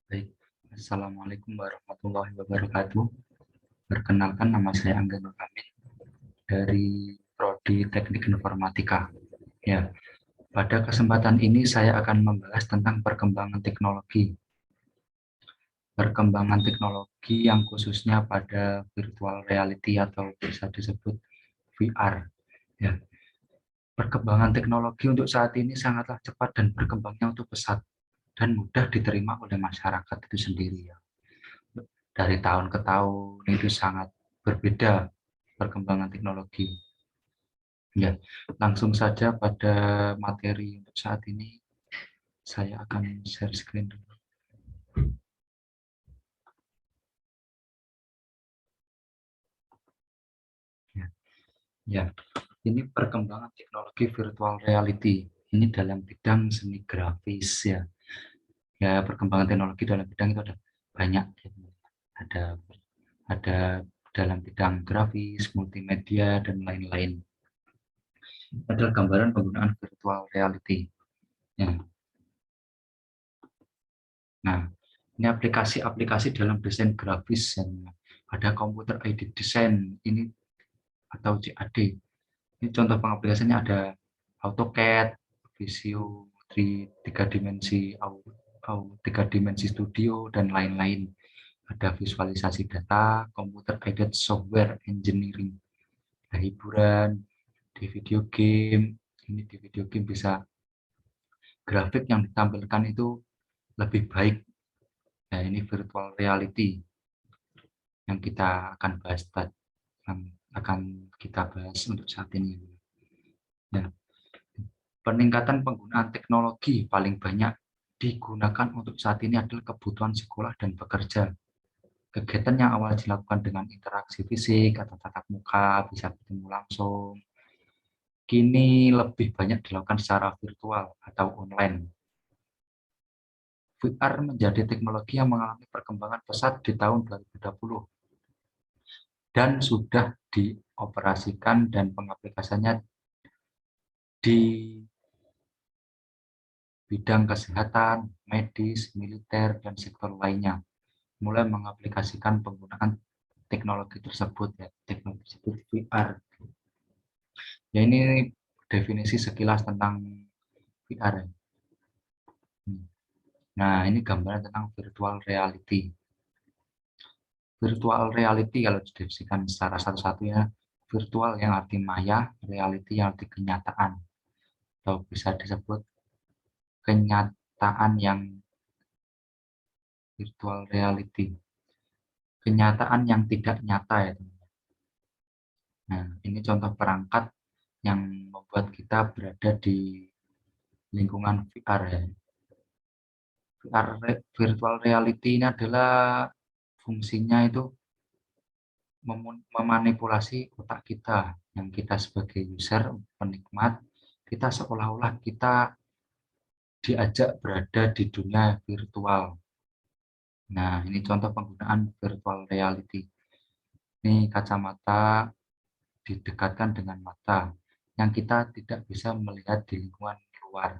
Baik, Assalamualaikum warahmatullahi wabarakatuh. Perkenalkan, nama saya Angga Nur Amin dari Prodi Teknik Informatika. Ya, pada kesempatan ini saya akan membahas tentang perkembangan teknologi. Perkembangan teknologi yang khususnya pada virtual reality atau bisa disebut VR. Ya, perkembangan teknologi untuk saat ini sangatlah cepat dan berkembangnya untuk pesat dan mudah diterima oleh masyarakat itu sendiri ya. Dari tahun ke tahun itu sangat berbeda perkembangan teknologi. Ya, langsung saja pada materi untuk saat ini saya akan share screen dulu. Ya, ya, ini perkembangan teknologi virtual reality. Ini dalam bidang seni grafis ya. Ya, perkembangan teknologi dalam bidang itu ada banyak. Ada ada dalam bidang grafis, multimedia dan lain-lain. Ada gambaran penggunaan virtual reality. Ya. Nah, ini aplikasi-aplikasi dalam desain grafis yang ada komputer aided design ini atau CAD. Ini contoh pengaplikasiannya ada AutoCAD, Visio 3 dimensi, 3 dimensi studio dan lain-lain. Ada visualisasi data, computer aided software engineering, ada hiburan, di video game. Ini di video game bisa grafik yang ditampilkan itu lebih baik. Nah, ini virtual reality yang kita akan bahas akan kita bahas untuk saat ini. Nah, peningkatan penggunaan teknologi paling banyak digunakan untuk saat ini adalah kebutuhan sekolah dan bekerja. Kegiatan yang awal dilakukan dengan interaksi fisik atau tatap muka, bisa bertemu langsung, kini lebih banyak dilakukan secara virtual atau online. VR menjadi teknologi yang mengalami perkembangan pesat di tahun 2020 dan sudah dioperasikan dan pengaplikasiannya di bidang kesehatan, medis, militer, dan sektor lainnya, mulai mengaplikasikan penggunaan teknologi tersebut ya, teknologi tersebut VR. Ya, ini definisi sekilas tentang VR. Nah, ini gambaran tentang virtual reality. Virtual reality kalau didefinisikan secara satu-satunya, virtual yang arti maya, reality yang arti kenyataan, atau bisa disebut kenyataan yang virtual reality. Kenyataan yang tidak nyata ya. Nah, ini contoh perangkat yang membuat kita berada di lingkungan VR ya. VR virtual reality ini adalah fungsinya itu memanipulasi otak kita, yang kita sebagai user, penikmat, kita seolah-olah kita diajak berada di dunia virtual. Nah, ini contoh penggunaan virtual reality. Ini kacamata didekatkan dengan mata, yang kita tidak bisa melihat di lingkungan luar.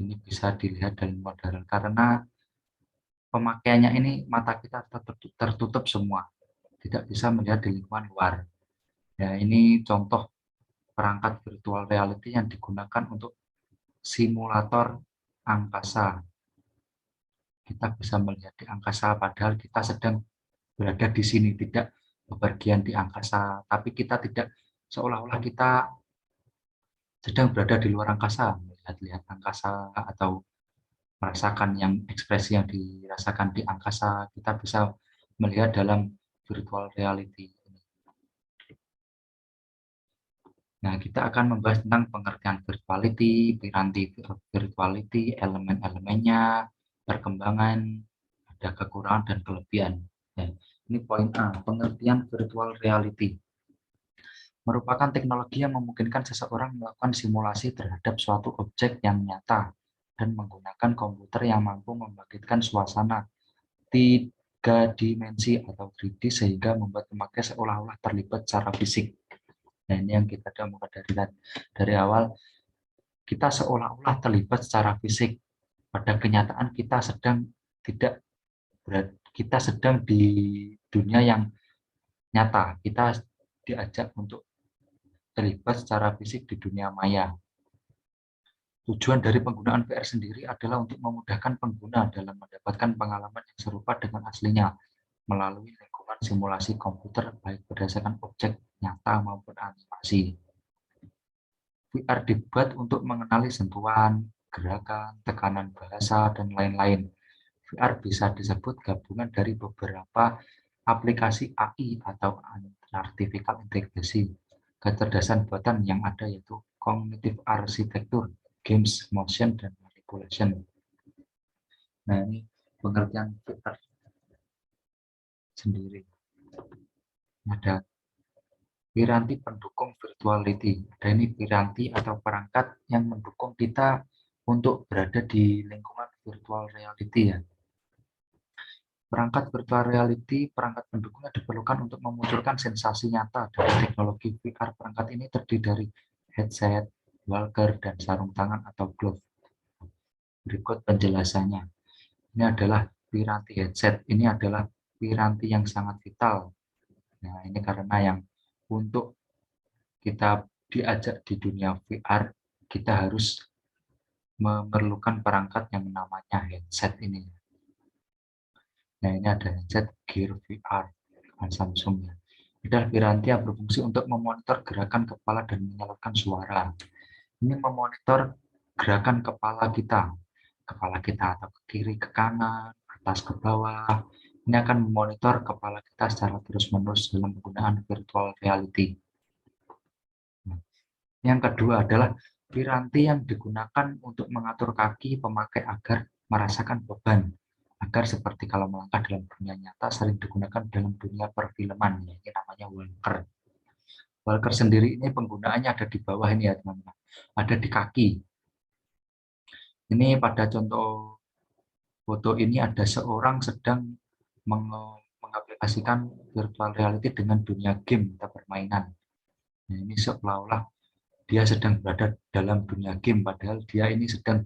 Ini bisa dilihat dalam model karena pemakaiannya ini mata kita tertutup semua, tidak bisa melihat di lingkungan luar. Ya, ini contoh perangkat virtual reality yang digunakan untuk simulator angkasa. Kita bisa melihat di angkasa padahal kita sedang berada di sini, tidak bepergian di angkasa, tapi kita tidak, seolah-olah kita sedang berada di luar angkasa, melihat-lihat angkasa atau merasakan yang ekspresi yang dirasakan di angkasa, kita bisa melihat dalam virtual reality. Nah, kita akan membahas tentang pengertian virtuality, piranti virtuality, elemen-elemennya, perkembangan, ada kekurangan dan kelebihan. Ya, ini poin A, pengertian virtual reality. Merupakan teknologi yang memungkinkan seseorang melakukan simulasi terhadap suatu objek yang nyata dan menggunakan komputer yang mampu membangkitkan suasana 3 dimensi atau 3D sehingga membuat pemakai seolah-olah terlibat secara fisik. Nah, ini yang kita temukan dari awal, kita seolah-olah terlibat secara fisik. Pada kenyataan kita sedang tidak kita sedang di dunia yang nyata. Kita diajak untuk terlibat secara fisik di dunia maya. Tujuan dari penggunaan VR sendiri adalah untuk memudahkan pengguna dalam mendapatkan pengalaman yang serupa dengan aslinya melalui lingkungan simulasi komputer, baik berdasarkan objek nyata maupun animasi. VR dibuat untuk mengenali sentuhan, gerakan, tekanan bahasa, dan lain-lain. VR bisa disebut gabungan dari beberapa aplikasi AI atau Artificial Intelligence, kecerdasan buatan yang ada yaitu Cognitive Architecture, Games, Motion, dan Manipulation. Nah, ini pengertian VR sendiri. Ada piranti pendukung virtuality. Ada ini piranti atau perangkat yang mendukung kita untuk berada di lingkungan virtual reality ya. Perangkat virtual reality, perangkat pendukungnya diperlukan untuk memunculkan sensasi nyata dari teknologi VR. Perangkat ini terdiri dari headset, walker, dan sarung tangan atau glove. Berikut penjelasannya. Ini adalah piranti headset. Ini adalah piranti yang sangat vital. Nah, ini karena yang untuk kita diajak di dunia VR, kita harus memerlukan perangkat yang namanya headset ini. Nah, ini ada headset Gear VR dengan Samsung ya. Ini adalah piranti yang berfungsi untuk memonitor gerakan kepala dan menyalakan suara. Ini memonitor gerakan kepala kita atau ke kiri, ke kanan, atas, ke bawah. Ini akan memonitor kepala kita secara terus-menerus dalam penggunaan virtual reality. Yang kedua adalah piranti yang digunakan untuk mengatur kaki pemakai agar merasakan beban. Agar seperti kalau melangkah dalam dunia nyata sering digunakan dalam dunia perfilman. Ini namanya walker. Walker sendiri ini penggunaannya ada di bawah ini ya teman-teman. Ada di kaki. Ini pada contoh foto ini ada seorang sedang mengaplikasikan virtual reality dengan dunia game atau permainan. Nah, ini seolah-olah dia sedang berada dalam dunia game, padahal dia ini sedang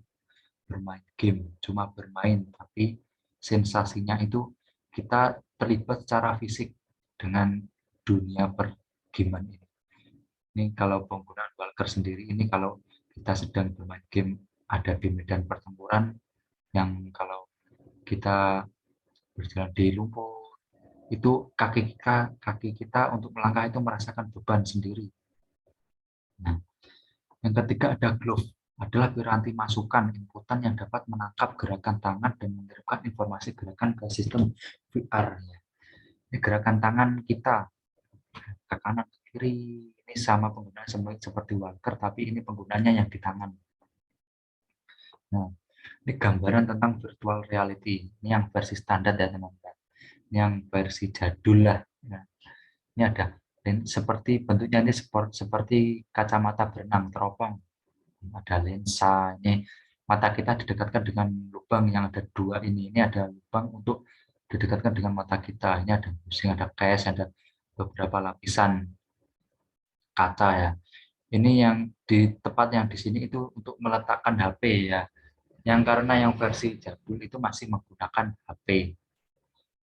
bermain game, cuma bermain, tapi sensasinya itu kita terlibat secara fisik dengan dunia pergaman ini. Ini kalau penggunaan walker sendiri, ini kalau kita sedang bermain game, ada di medan pertempuran, yang kalau kita berjalan di lumpur, itu kaki kita untuk melangkah itu merasakan beban sendiri. Nah, yang ketiga ada glove, adalah piranti masukan inputan yang dapat menangkap gerakan tangan dan mengirimkan informasi gerakan ke sistem VR. Ini gerakan tangan kita ke kanan ke kiri, ini sama penggunaan seperti walker, tapi ini penggunanya yang di tangan. Nah, ini gambaran tentang virtual reality. Ini yang versi standar ya teman-teman. Ini yang versi jadul lah. Nah, ini ada dan seperti bentuknya ini seperti kacamata berenang teropong. Ada lensa, ini mata kita didekatkan dengan lubang yang ada dua ini ada lubang untuk didekatkan dengan mata kita. Ini ada busing, ada case, ada beberapa lapisan kaca ya. Ini yang di tempat yang di sini itu untuk meletakkan HP ya. Yang karena yang versi jadul itu masih menggunakan HP.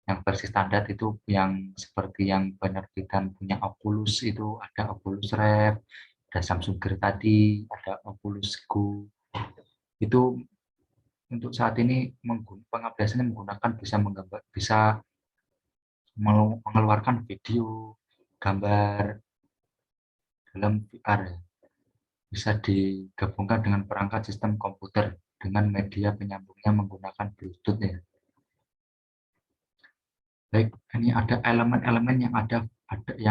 Yang versi standar itu yang seperti yang penerbitan punya Oculus itu ada Oculus Rift, ada Samsung Gear tadi, ada Oculus Go. Itu untuk saat ini pengaplikasiannya menggunakan bisa mengeluarkan video, gambar dalam VR. Bisa digabungkan dengan perangkat sistem komputer dengan media penyambungnya menggunakan Bluetooth ya. Baik, ini ada elemen-elemen yang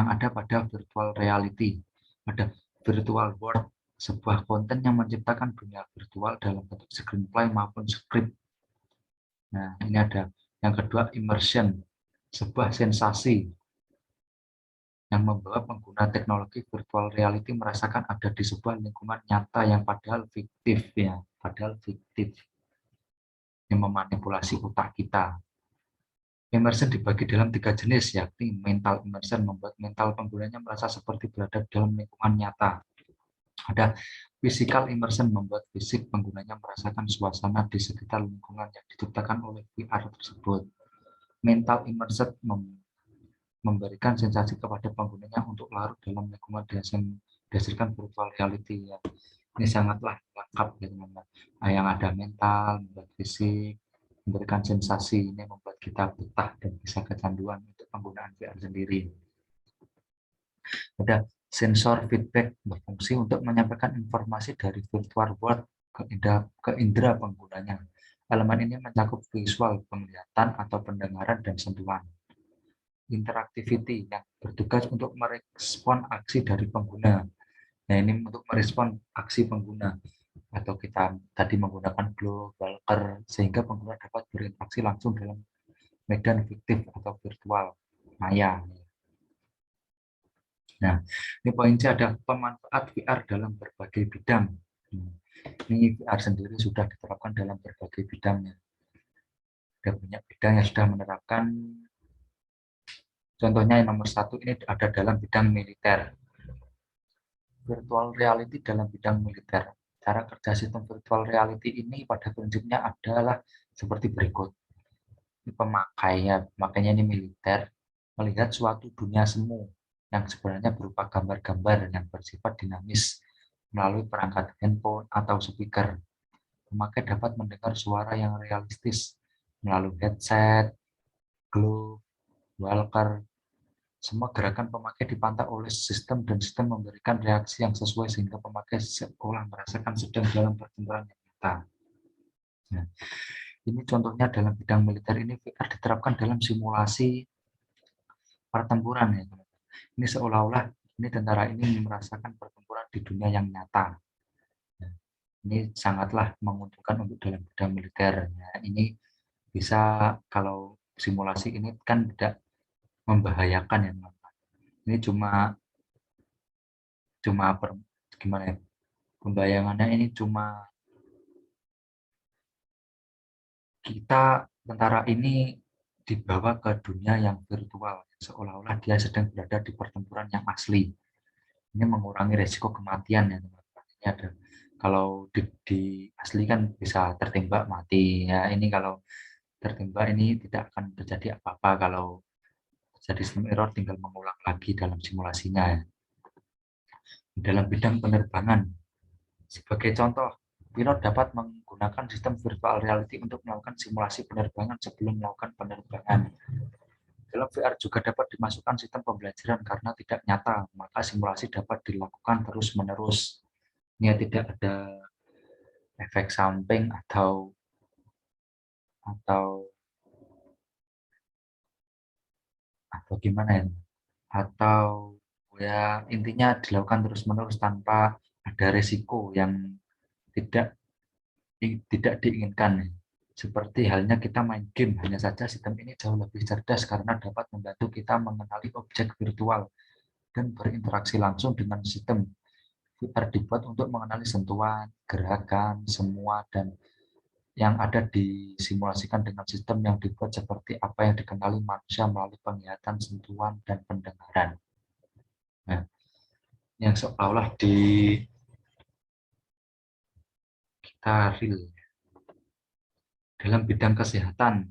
ada pada virtual reality. Ada virtual world, sebuah konten yang menciptakan dunia virtual dalam bentuk screenplay maupun script. Nah, ini ada yang kedua immersion, sebuah sensasi yang membawa pengguna teknologi virtual reality merasakan ada di sebuah lingkungan nyata yang padahal fiktif ya, yang memanipulasi otak kita. Immersion dibagi dalam 3 jenis, yakni mental immersion, membuat mental penggunanya merasa seperti berada dalam lingkungan nyata. Ada physical immersion, membuat fisik penggunanya merasakan suasana di sekitar lingkungan yang diciptakan oleh VR tersebut. Mental immersion memberikan sensasi kepada penggunanya untuk larut dalam lingkungan dihasilkan virtual reality. Ya. Ini sangatlah lengkap ya teman-teman. Yang ada mental, membuat fisik, memberikan sensasi, ini membuat kita betah dan bisa kecanduan untuk penggunaan VR sendiri. Ada sensor feedback, berfungsi untuk menyampaikan informasi dari virtual world ke indera penggunanya. Elemen ini mencakup visual, penglihatan, atau pendengaran, dan sentuhan. Interactivity yang bertugas untuk merespon aksi dari pengguna. Nah, ini untuk merespon aksi pengguna. Atau kita tadi menggunakan glow, walker, sehingga pengguna dapat berinteraksi langsung dalam medan fiktif atau virtual, maya. Nah, ini poin C ada pemanfaat VR dalam berbagai bidang. Ini VR sendiri sudah diterapkan dalam berbagai bidangnya. Ada banyak bidang yang sudah menerapkan. Contohnya yang nomor 1 ini ada dalam bidang militer. Virtual reality dalam bidang militer. Cara kerja sistem virtual reality ini pada prinsipnya adalah seperti berikut. Ini pemakainya ini militer, melihat suatu dunia semu yang sebenarnya berupa gambar-gambar yang bersifat dinamis melalui perangkat handphone atau speaker. Pemakai dapat mendengar suara yang realistis melalui headset, globe, walker. Semua gerakan pemakai dipantau oleh sistem dan sistem memberikan reaksi yang sesuai sehingga pemakai seolah merasakan sedang dalam pertempuran yang nyata. Nah, ini contohnya dalam bidang militer ini VR diterapkan dalam simulasi pertempuran ya. Ini seolah-olah ini tentara ini merasakan pertempuran di dunia yang nyata. Nah, ini sangatlah menguntungkan untuk dalam bidang militer. Nah, ini bisa kalau simulasi ini kan tidak membahayakan ya teman-teman. Ini gimana ya, pembayangannya ini cuma kita tentara ini dibawa ke dunia yang virtual seolah-olah dia sedang berada di pertempuran yang asli. Ini mengurangi resiko kematian ya teman-teman. Ini ada kalau di asli kan bisa tertembak mati ya, ini kalau tertembak ini tidak akan terjadi apa-apa. Kalau terjadi sistem error tinggal mengulang lagi dalam simulasinya ya. Dalam bidang penerbangan, sebagai contoh, pilot dapat menggunakan sistem virtual reality untuk melakukan simulasi penerbangan sebelum melakukan penerbangan. Dalam VR juga dapat dimasukkan sistem pembelajaran karena tidak nyata, maka simulasi dapat dilakukan terus-menerus. Ini tidak ada efek samping atau gimana ya? Atau ya intinya dilakukan terus-menerus tanpa ada risiko yang tidak diinginkan. Seperti halnya kita main game, hanya saja sistem ini jauh lebih cerdas karena dapat membantu kita mengenali objek virtual dan berinteraksi langsung dengan sistem. VR dibuat untuk mengenali sentuhan, gerakan, semua, dan yang ada disimulasikan dengan sistem yang dibuat seperti apa yang dikenali manusia melalui penglihatan, sentuhan, dan pendengaran. Nah, yang seolah-olah kita real dalam bidang kesehatan.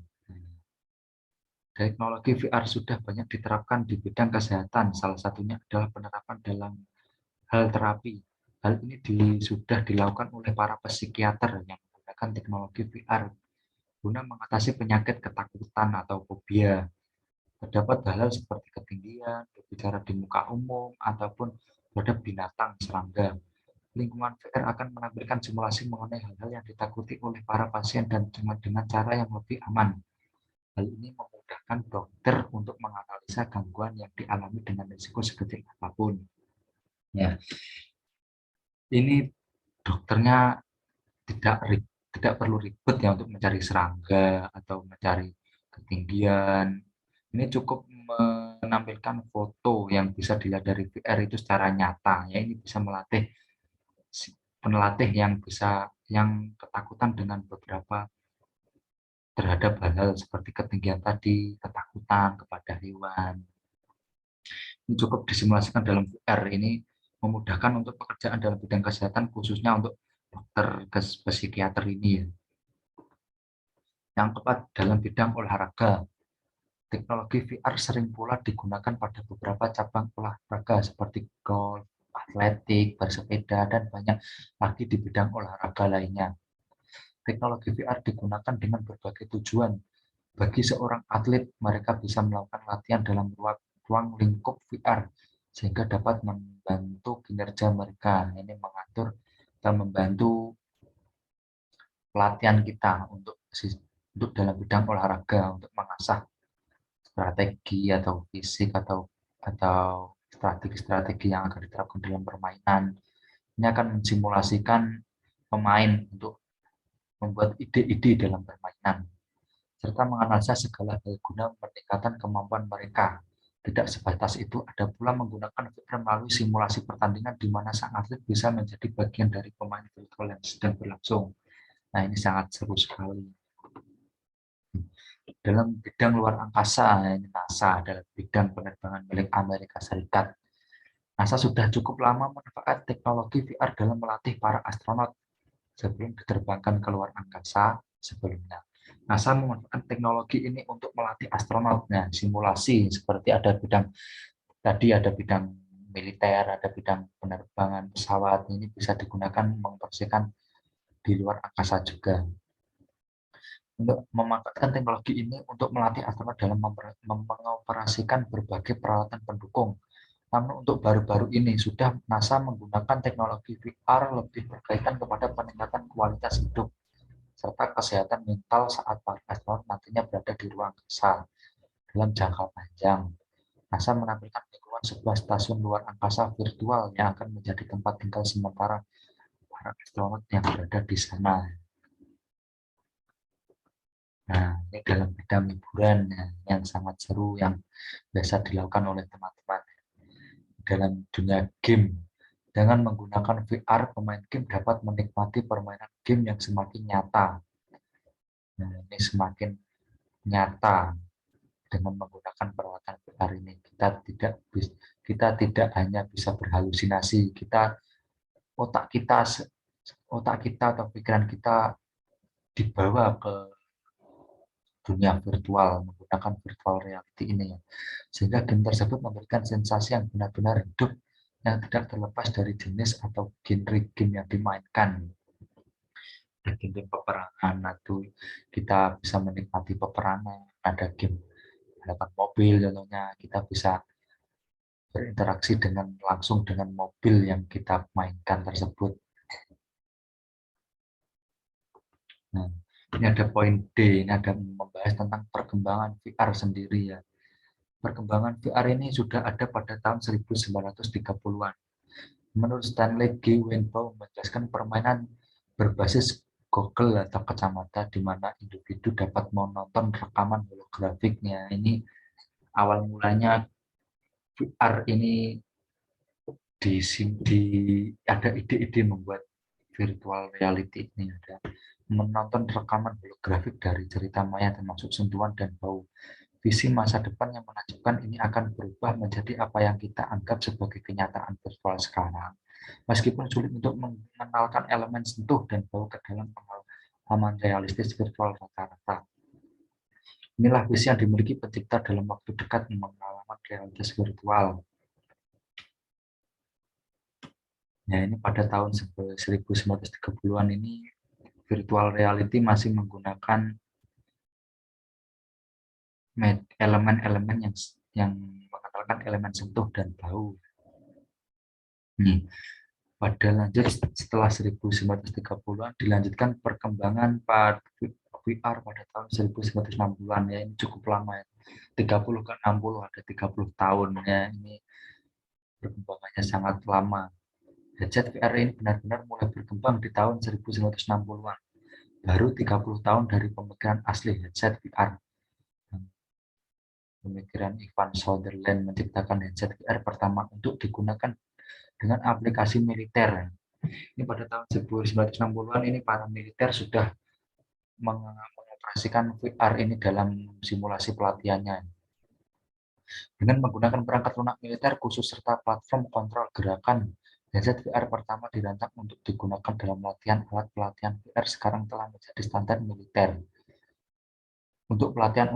Teknologi VR sudah banyak diterapkan di bidang kesehatan. Salah satunya adalah penerapan dalam hal terapi. Hal ini sudah dilakukan oleh para psikiater yang menggunakan teknologi VR guna mengatasi penyakit ketakutan atau fobia. Terdapat hal-hal seperti ketinggian, berbicara di muka umum, ataupun terhadap binatang, serangga. Lingkungan VR akan menampilkan simulasi mengenai hal-hal yang ditakuti oleh para pasien dan dengan cara yang lebih aman. Hal ini memudahkan dokter untuk menganalisa gangguan yang dialami dengan risiko sekecil apapun. Ya, ini dokternya tidak perlu ribet ya untuk mencari serangga atau mencari ketinggian. Ini cukup menampilkan foto yang bisa dilihat dari VR itu secara nyata. Ya, ini bisa melatih penelatih yang ketakutan dengan beberapa terhadap hal-hal seperti ketinggian tadi, ketakutan kepada hewan. Ini cukup disimulasikan dalam VR ini memudahkan untuk pekerjaan dalam bidang kesehatan, khususnya untuk dokter psikiater ini ya. Yang keempat, dalam bidang olahraga. Teknologi VR sering pula digunakan pada beberapa cabang olahraga seperti golf, atletik, bersepeda, dan banyak lagi di bidang olahraga lainnya. Teknologi VR digunakan dengan berbagai tujuan. Bagi seorang atlet, mereka bisa melakukan latihan dalam ruang lingkup VR, sehingga dapat membantu kinerja mereka. Ini mengatur dan membantu pelatihan kita untuk dalam bidang olahraga, untuk mengasah strategi atau fisik atau strategi-strategi yang akan diterapkan dalam permainan. Ini akan mensimulasikan pemain untuk membuat ide-ide dalam permainan, serta menganalisa segala hal guna meningkatkan kemampuan mereka. Tidak sebatas itu, ada pula menggunakan VR melalui simulasi pertandingan di mana sang atlet bisa menjadi bagian dari pemain virtual yang sedang berlangsung. Nah, ini sangat seru sekali. Dalam bidang luar angkasa, ini NASA adalah bidang penerbangan milik Amerika Serikat. NASA sudah cukup lama memanfaatkan teknologi VR dalam melatih para astronot sebelum diterbangkan ke luar angkasa sebelumnya. NASA memanfaatkan teknologi ini untuk melatih astronotnya, simulasi seperti ada bidang militer, ada bidang penerbangan pesawat, ini bisa digunakan mengoperasikan di luar angkasa juga. Untuk memanfaatkan teknologi ini untuk melatih astronot dalam mengoperasikan berbagai peralatan pendukung. Namun untuk baru-baru ini sudah NASA menggunakan teknologi VR lebih berkaitan kepada peningkatan kualitas hidup serta kesehatan mental saat para astronot nantinya berada di ruang angkasa dalam jangka panjang. NASA menampilkan lingkungan sebuah stasiun luar angkasa virtual yang akan menjadi tempat tinggal sementara para astronot yang berada di sana. Nah, ini dalam bidang hiburan yang sangat seru yang biasa dilakukan oleh teman-teman. Dalam dunia game, dengan menggunakan VR, pemain game dapat menikmati permainan game yang semakin nyata. Nah, ini semakin nyata dengan menggunakan peralatan VR ini. Kita tidak hanya bisa berhalusinasi, otak kita atau pikiran kita dibawa ke dunia virtual menggunakan virtual reality ini ya. Sehingga game tersebut memberikan sensasi yang benar-benar hidup yang tidak terlepas dari jenis atau genre game yang dimainkan. Game peperangan atau kita bisa menikmati peperangan, ada game balapan mobil contohnya, kita bisa berinteraksi langsung dengan mobil yang kita mainkan tersebut. Nah, ini ada poin D, ini ada membahas tentang perkembangan VR sendiri ya. Perkembangan VR ini sudah ada pada tahun 1930-an. Menurut Stanley G. Weinbaum menjelaskan permainan berbasis goggle atau kacamata di mana individu dapat menonton rekaman holografiknya. Ini awal mulanya VR ini ada ide-ide membuat virtual reality ini, ada menonton rekaman holografik dari cerita maya termasuk sentuhan dan bau. Visi masa depan yang menakjubkan ini akan berubah menjadi apa yang kita anggap sebagai kenyataan virtual sekarang. Meskipun sulit untuk mengenalkan elemen sentuh dan bau ke dalam pengalaman realistis virtual rata-rata. Inilah visi yang dimiliki pencipta dalam waktu dekat pengalaman realitas virtual. Ya, ini pada tahun 1930-an ini virtual reality masih menggunakan elemen-elemen yang mengenalkan elemen sentuh dan bau. Pada lanjut setelah 1930-an dilanjutkan perkembangan pada VR pada tahun 1960-an ya, ini cukup lama ya. 30 ke 60 ada 30 tahun ya, ini perkembangannya sangat lama. Headset VR ini benar-benar mulai berkembang di tahun 1960-an. Baru 30 tahun dari pemikiran asli headset VR. Pemikiran Ivan Sutherland menciptakan headset VR pertama untuk digunakan dengan aplikasi militer. Ini pada tahun 1960-an ini para militer sudah mengoperasikan VR ini dalam simulasi pelatihannya. Dengan menggunakan perangkat lunak militer khusus serta platform kontrol gerakan Headset VR pertama dirancang untuk digunakan dalam latihan. Alat pelatihan VR sekarang telah menjadi standar militer untuk latihan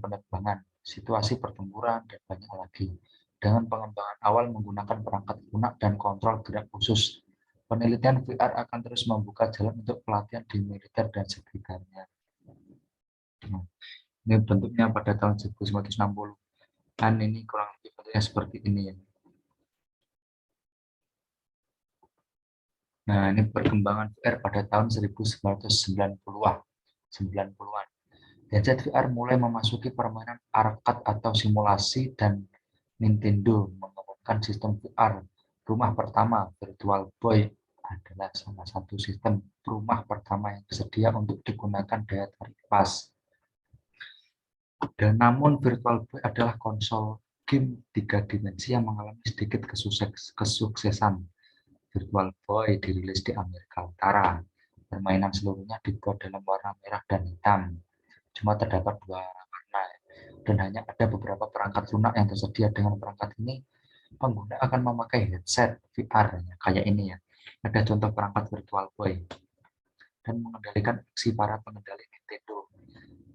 penerbangan, situasi pertempuran, dan banyak lagi. Dengan pengembangan awal menggunakan perangkat lunak dan kontrol gerak khusus, penelitian VR akan terus membuka jalan untuk pelatihan di militer dan sekitarnya. Ini bentuknya pada tahun 1960. Dan ini kurang lebih bentuknya seperti ini ya. Nah, ini perkembangan VR pada tahun 1990-an. 90-an. Headset VR mulai memasuki permainan arcade atau simulasi dan Nintendo mengembangkan sistem VR. Rumah pertama, Virtual Boy, adalah salah satu sistem rumah pertama yang tersedia untuk digunakan daya tarik pas. Dan namun Virtual Boy adalah konsol game 3 dimensi yang mengalami sedikit kesuksesan. Virtual Boy dirilis di Amerika Utara. Permainan seluruhnya dibuat dalam warna merah dan hitam. Cuma terdapat 2 warna dan hanya ada beberapa perangkat lunak yang tersedia. Dengan perangkat ini, pengguna akan memakai headset VR kayak ini ya. Ada contoh perangkat Virtual Boy dan mengendalikan aksi para pengendali Nintendo.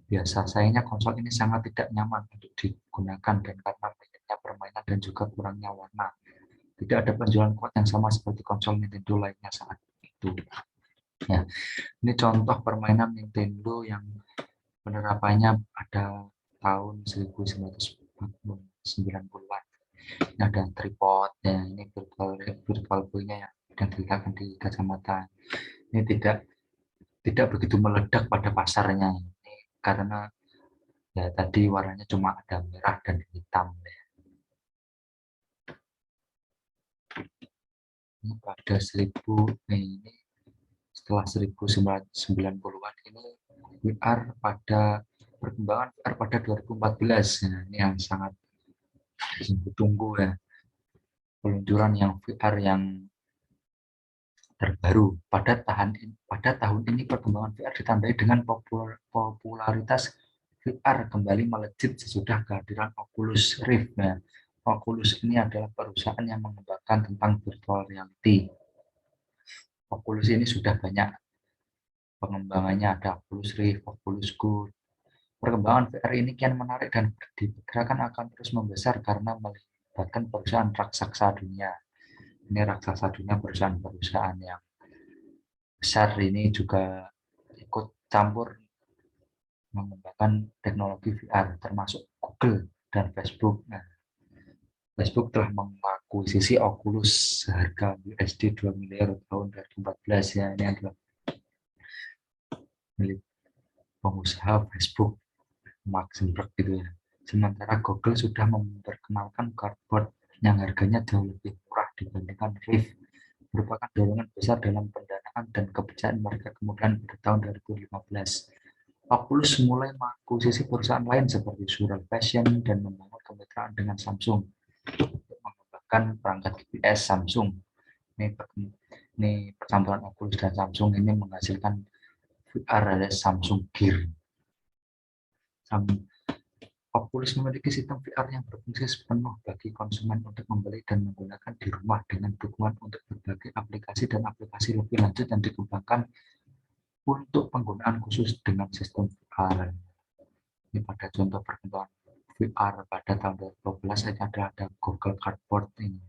Biasa sayangnya konsol ini sangat tidak nyaman untuk digunakan dan karena banyaknya permainan dan juga kurangnya warna. Tidak ada penjualan kuat yang sama seperti konsol Nintendo lainnya saat itu. Ya, ini contoh permainan Nintendo yang penerapannya ada tahun 1990-an. Ini ada tripod, ya, ini virtual boy-nya yang diletakkan di kacamata. Ini tidak begitu meledak pada pasarnya ini karena ya tadi warnanya cuma ada merah dan hitam. Ini pada ini setelah 1990-an ini VR pada perkembangan VR pada 2014. Nah, ini yang sangat ditunggu ya, peluncuran yang VR yang terbaru. Pada tahun ini perkembangan VR ditandai dengan popularitas VR kembali melejit sesudah kehadiran Oculus Rift. Nah, Oculus ini adalah perusahaan yang mengembangkan tentang virtual reality. Oculus ini sudah banyak pengembangannya, ada Oculus Rift, Oculus Go. Perkembangan VR ini kian menarik dan diperkirakan akan terus membesar karena melibatkan perusahaan raksasa dunia. Ini raksasa dunia, perusahaan-perusahaan yang besar ini juga ikut campur mengembangkan teknologi VR, termasuk Google dan Facebook. Nah, Facebook telah mengakuisisi Oculus seharga USD 2 miliar tahun 2014 ya. Ini adalah milik pengusaha Facebook, Mark Zuckerberg gitu ya. Sementara Google sudah memperkenalkan Cardboard yang harganya jauh lebih murah dibandingkan Rift, merupakan dorongan besar dalam pendanaan dan kepercayaan mereka kemudian pada tahun 2015. Oculus mulai mengakuisisi perusahaan lain seperti Surreal Fashion dan membangun kemitraan dengan Samsung untuk mengembangkan perangkat GPS Samsung. Ini percampuran Oculus dan Samsung ini menghasilkan VR alias Samsung Gear. Oculus memiliki sistem VR yang berfungsi sepenuh bagi konsumen untuk membeli dan menggunakan di rumah dengan dukungan untuk berbagai aplikasi dan aplikasi lebih lanjut yang dikembangkan untuk penggunaan khusus dengan sistem VR. Ini pada contoh perkembangan VR pada tahun 2012 ini ada Google Cardboard ini.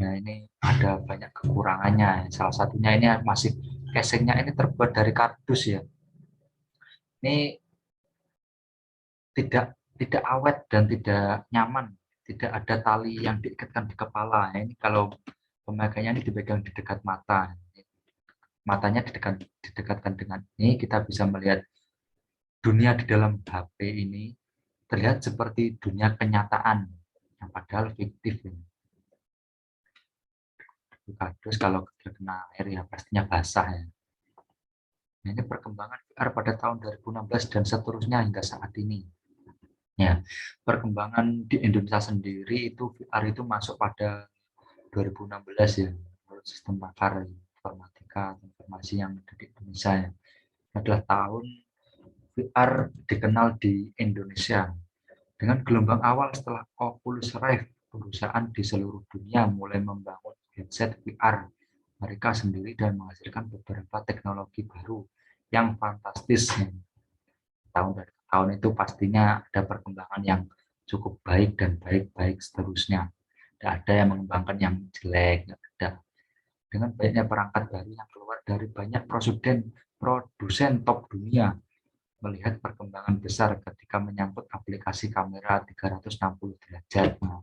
Nah, ini ada banyak kekurangannya. Salah satunya ini masih casingnya ini terbuat dari kardus ya. Ini tidak awet dan tidak nyaman, tidak ada tali yang diikatkan di kepala. Ini kalau pemakaiannya ini dipegang di dekat mata, matanya didekatkan dengan ini, kita bisa melihat dunia di dalam HP ini terlihat seperti dunia kenyataan, yang padahal fiktif. Terus kalau terkena air ya pastinya basah ya. Nah, ini perkembangan VR pada tahun 2016 dan seterusnya hingga saat ini. Ya, perkembangan di Indonesia sendiri itu VR itu masuk pada 2016 ya, menurut sistem pakar informatika informasi yang ada di Indonesia ya. Adalah tahun VR dikenal di Indonesia dengan gelombang awal setelah Oculus Rift perusahaan di seluruh dunia mulai membangun headset VR mereka sendiri dan menghasilkan beberapa teknologi baru yang fantastis. Tahun dari tahun itu pastinya ada perkembangan yang cukup baik dan baik-baik seterusnya. Tidak ada yang mengembangkan yang jelek, tidak ada. Dengan banyaknya perangkat baru yang keluar dari banyak produsen top dunia, melihat perkembangan besar ketika menyangkut aplikasi kamera 360 derajat. Nah,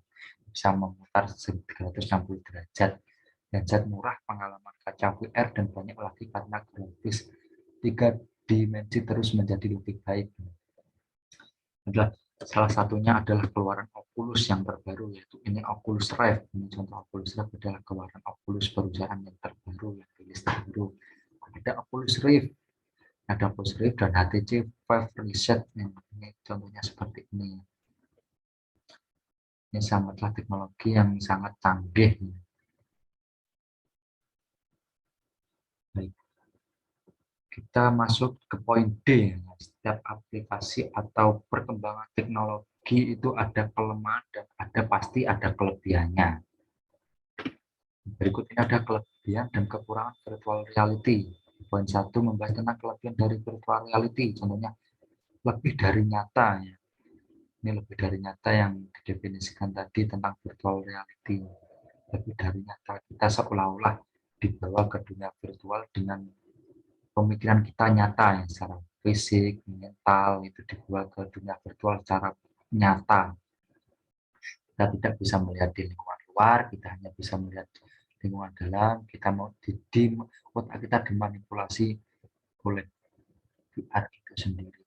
bisa memutar 360 derajat. Headset murah, pengalaman kaca VR, dan banyak lagi karena grafis 3 dimensi terus menjadi lebih baik. Adalah salah satunya adalah keluaran Oculus yang terbaru, yaitu ini Oculus Rift. Ini contoh Oculus Rift adalah keluaran Oculus perusahaan yang terbaru, yang rilis terbaru. Ada Oculus Rift, dan HTC Vive Reset. Ini contohnya seperti ini. Ini sangatlah teknologi yang sangat canggih. Baik. Kita masuk ke poin D. Setiap aplikasi atau perkembangan teknologi itu ada kelemahan dan pasti ada kelebihannya. Berikut ini ada kelebihan dan kekurangan virtual reality. Poin 1 membahas tentang kelebihan dari virtual reality. Contohnya lebih dari nyata. Ya. Ini lebih dari nyata yang didefinisikan tadi tentang virtual reality. Lebih dari nyata, kita seolah-olah dibawa ke dunia virtual dengan pemikiran kita nyata, ya, secara fisik, mental, itu dibawa ke dunia virtual secara nyata. Kita tidak bisa melihat di lingkungan luar, kita hanya bisa melihat lingkungan dalam, kita mau otak kita dimanipulasi oleh VR itu sendiri.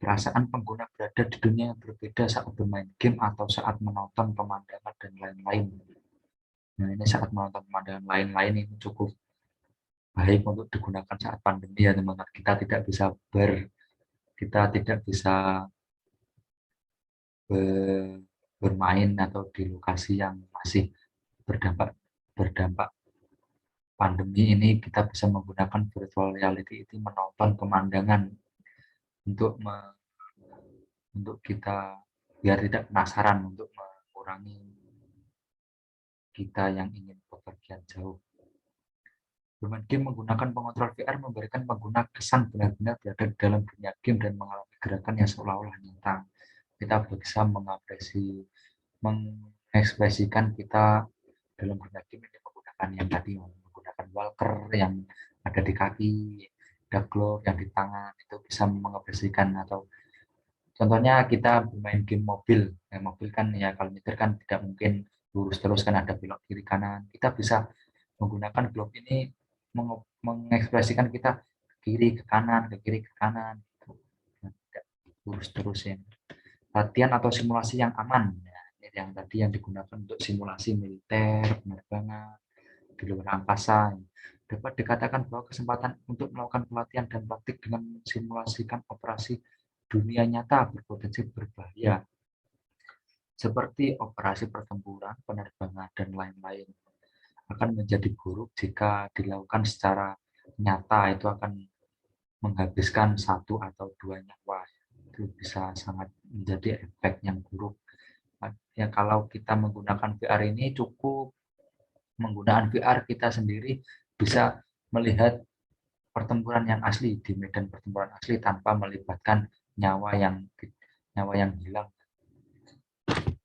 Perasaan pengguna berada di dunia yang berbeda saat bermain game atau saat menonton pemandangan dan lain-lain. Nah, ini saat menonton pemandangan lain-lain ini cukup baik untuk digunakan saat pandemi, ya teman-teman. Kita tidak bisa bermain atau di lokasi yang masih berdampak pandemi ini. Kita bisa menggunakan virtual reality itu menonton pemandangan untuk kita biar tidak penasaran, untuk mengurangi kita yang ingin bepergian jauh. Bermain game menggunakan pengontrol VR memberikan pengguna kesan benar-benar berada di dalam dunia game dan mengalami gerakan yang seolah-olah nyata. Kita bisa mengekspresikan kita dalam dunia game ini menggunakan yang tadi, menggunakan walker yang ada di kaki, ada glove yang di tangan, itu bisa mengekspresikan. Atau contohnya kita bermain game mobil, mobil kan ya kalau nyetir kan tidak mungkin lurus terus, kan ada belok kiri kanan. Kita bisa menggunakan glove ini mengekspresikan kita ke kiri ke kanan, ke kiri ke kanan, tidak lurus terus ya. Latihan atau simulasi yang aman, ya, ini yang tadi yang digunakan untuk simulasi militer, penerbangan di luar angkasa. Dapat dikatakan bahwa kesempatan untuk melakukan pelatihan dan praktik dengan mensimulasikan operasi dunia nyata berpotensi berbahaya, seperti operasi pertempuran, penerbangan, dan lain-lain. Akan menjadi buruk jika dilakukan secara nyata, itu akan menghabiskan 1 atau 2 nyawa. Itu bisa sangat menjadi efek yang buruk. Ya, kalau kita menggunakan VR ini cukup menggunakan VR kita sendiri bisa melihat pertempuran yang asli di medan pertempuran asli tanpa melibatkan nyawa yang hilang.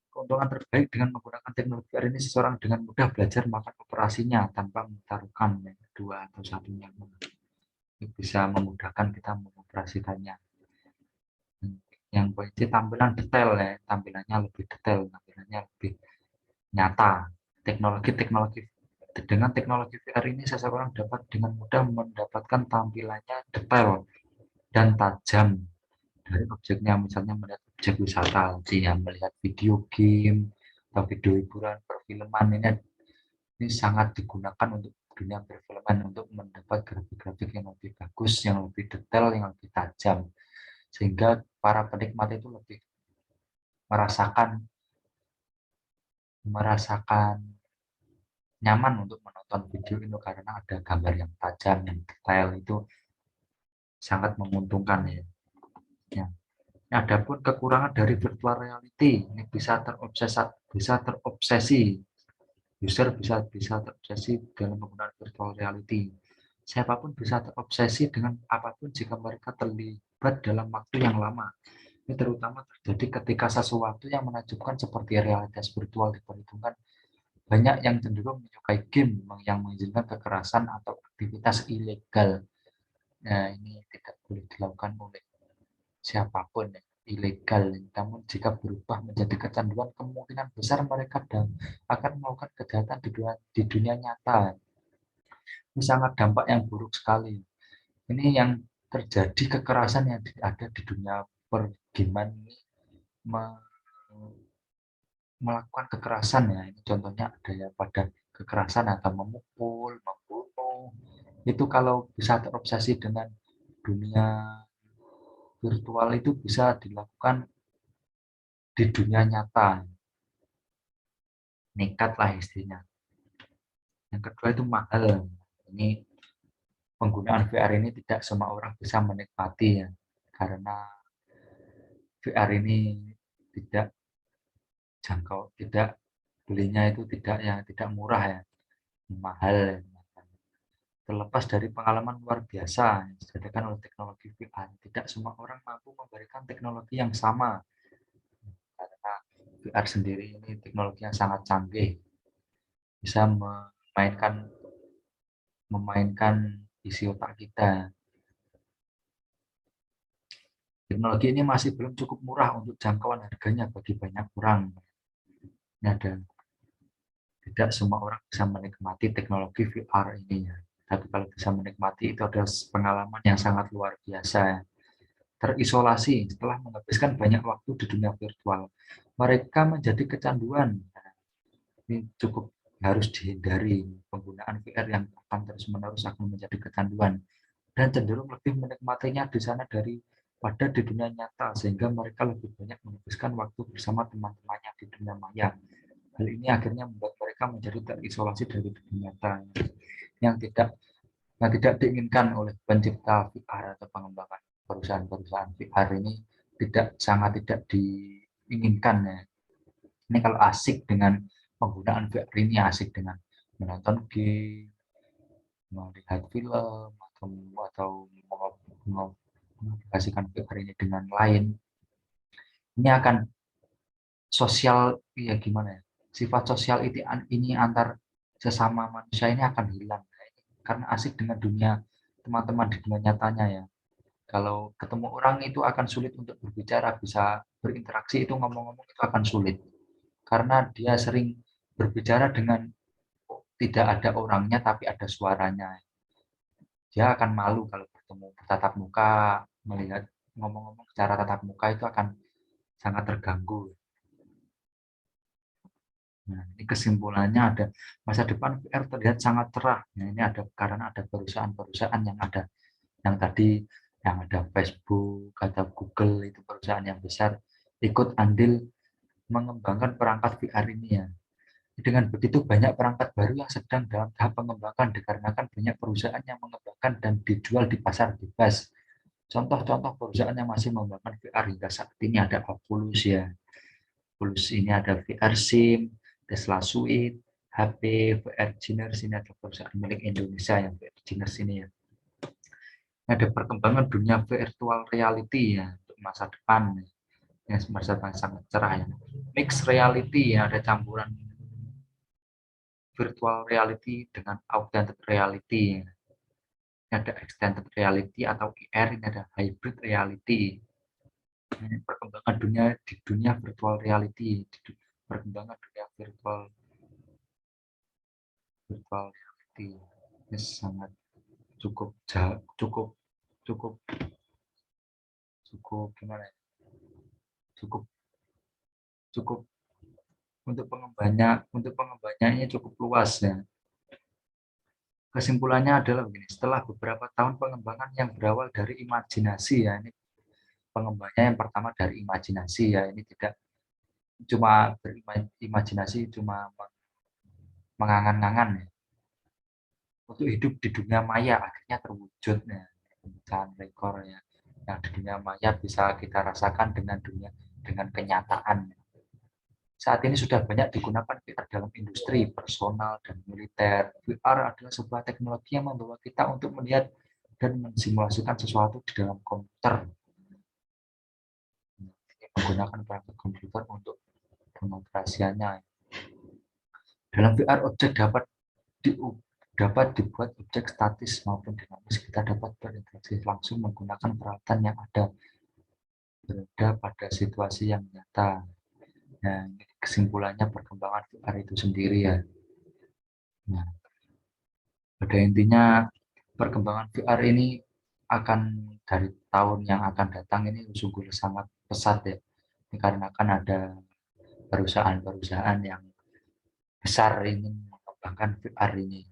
Keuntungan terbaik dengan menggunakan teknologi VR ini, seseorang dengan mudah belajar melakukan operasinya tanpa mentaruhkan yang kedua atau satunya. Bisa memudahkan kita mengoperasikannya. Yang poin C, tampilan detail, ya, tampilannya lebih detail, tampilannya lebih nyata. Dengan teknologi VR ini seseorang dapat dengan mudah mendapatkan tampilannya detail dan tajam dari objeknya, misalnya melihat objek wisata, melihat video game atau video hiburan, perfilman. Ini sangat digunakan untuk dunia perfilman, untuk mendapat grafik-grafik yang lebih bagus, yang lebih detail, yang lebih tajam, sehingga para penikmat itu lebih merasakan nyaman untuk menonton video itu karena ada gambar yang tajam, yang detail, itu sangat menguntungkan ya. Adapun kekurangan dari virtual reality, ini bisa terobsesi. User bisa terobsesi dalam menggunakan virtual reality. Siapapun bisa terobsesi dengan apapun jika mereka terlibat dalam waktu yang lama. Ini terutama terjadi ketika sesuatu yang menakjubkan seperti realitas virtual diperhitungkan. Banyak yang cenderung menyukai game yang mengizinkan kekerasan atau aktivitas ilegal. Nah, ini tidak boleh dilakukan oleh siapapun, ya, ilegal. Namun jika berubah menjadi kecanduan, kemungkinan besar mereka akan melakukan kejahatan di dunia nyata. Ini sangat dampak yang buruk sekali. Ini yang terjadi kekerasan yang ada di dunia pergaman ini melakukan kekerasan, ya. Ini contohnya ada ya pada kekerasan atau memukul, membunuh. Itu kalau bisa terobsesi dengan dunia virtual itu bisa dilakukan di dunia nyata. Nekat lah istilahnya. Yang kedua itu mahal. Ini penggunaan VR ini tidak semua orang bisa menikmati, ya, karena VR ini tidak jangkau, tidak belinya itu tidak murah, ya, mahal. Ya. Terlepas dari pengalaman luar biasa yang disediakan oleh teknologi VR, tidak semua orang mampu memberikan teknologi yang sama, karena VR sendiri ini teknologi yang sangat canggih, bisa memainkan isi otak kita. Teknologi ini masih belum cukup murah untuk jangkauan harganya bagi banyak orang. Ini ada Tidak semua orang bisa menikmati teknologi VR ini, ya. Tapi kalau bisa menikmati itu adalah pengalaman yang sangat luar biasa. Ya. Terisolasi setelah menghabiskan banyak waktu di dunia virtual, mereka menjadi kecanduan. Ini cukup harus dihindari. Penggunaan VR yang akan terus-menerus akan menjadi kecanduan dan cenderung lebih menikmatinya di sana daripada di dunia nyata, sehingga mereka lebih banyak menghabiskan waktu bersama teman-temannya di dunia maya. Hal ini akhirnya membuat mereka menjadi terisolasi dari dunia nyata yang tidak diinginkan oleh pencipta VR atau pengembangan perusahaan-perusahaan VR ini, sangat tidak diinginkan, ya. Ini kalau asik dengan penggunaan VR ini, asik dengan menonton game, melihat film, atau mengaplikasikan VR ini dengan lain, ini akan sosial, ya gimana ya, sifat sosial ini antar sesama manusia ini akan hilang, karena asik dengan dunia teman-teman di dunia nyatanya, ya. Kalau ketemu orang itu akan sulit untuk berbicara, bisa berinteraksi, itu ngomong-ngomong itu akan sulit karena dia sering berbicara dengan tidak ada orangnya tapi ada suaranya. Dia akan malu kalau bertemu bertatap muka, melihat ngomong-ngomong secara tatap muka itu akan sangat terganggu. Nah, ini kesimpulannya ada masa depan VR terlihat sangat cerah. Nah, ini ada karena ada perusahaan-perusahaan yang tadi yang ada Facebook atau Google, itu perusahaan yang besar ikut andil mengembangkan perangkat VR ini, ya. Dengan begitu banyak perangkat baru yang sedang dalam tahap pengembangan dikarenakan banyak perusahaan yang mengembangkan dan dijual di pasar bebas. Contoh-contoh perusahaan yang masih mengembangkan VR hingga saat ini ada Oculus, ya. Oculus ini ada VR Sim, Tesla Suite, HP, VR Geners, ini ada perusahaan milik Indonesia yang VR Geners ini, ya. Ada perkembangan dunia virtual reality, ya, untuk masa depan, yang masa depan sangat cerah, ya. Mixed reality, ya, ada campuran virtual reality dengan augmented reality. Ini ada extended reality atau IR, ini ada hybrid reality. Ini perkembangan di dunia virtual reality, perkembangan dunia virtual reality. Ini sangat cukup cukup cukup cukup gimana ya? Cukup cukup untuk pengembangannya ini cukup luas, ya. Kesimpulannya adalah begini, setelah beberapa tahun pengembangan yang berawal dari imajinasi, ya, ini pengembangannya yang pertama dari imajinasi, ya, ini tidak cuma berimajinasi, cuma mengangan-angan, ya, untuk hidup di dunia maya, akhirnya terwujud, ya, pemecahan rekor, ya. Yang di dunia maya bisa kita rasakan dengan kenyataan. Saat ini sudah banyak digunakan VR dalam industri, personal, dan militer. VR adalah sebuah teknologi yang membawa kita untuk melihat dan mensimulasikan sesuatu di dalam komputer. Menggunakan perangkat komputer untuk pengoperasiannya. Dalam VR, objek dapat dibuat objek statis maupun dinamis. Kita dapat berinteraksi langsung menggunakan peralatan yang ada, berada pada situasi yang nyata. Nah, kesimpulannya perkembangan VR itu sendiri ya. Nah, pada intinya perkembangan VR ini akan dari tahun yang akan datang ini sungguh sangat pesat ya. Dikarenakan ada perusahaan-perusahaan yang besar ingin mengembangkan VR ini.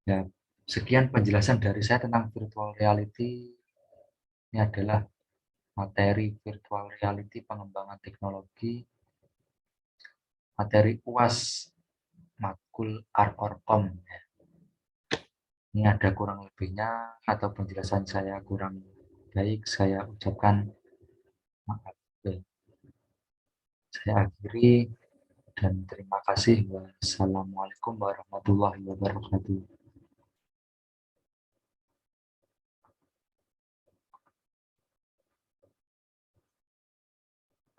Ya, sekian penjelasan dari saya tentang virtual reality. Ini adalah materi virtual reality pengembangan teknologi, materi UAS matkul Arorkom. Ini ada kurang lebihnya atau penjelasan saya kurang baik, saya ucapkan maaf. Saya akhiri dan terima kasih. Wassalamualaikum warahmatullahi wabarakatuh.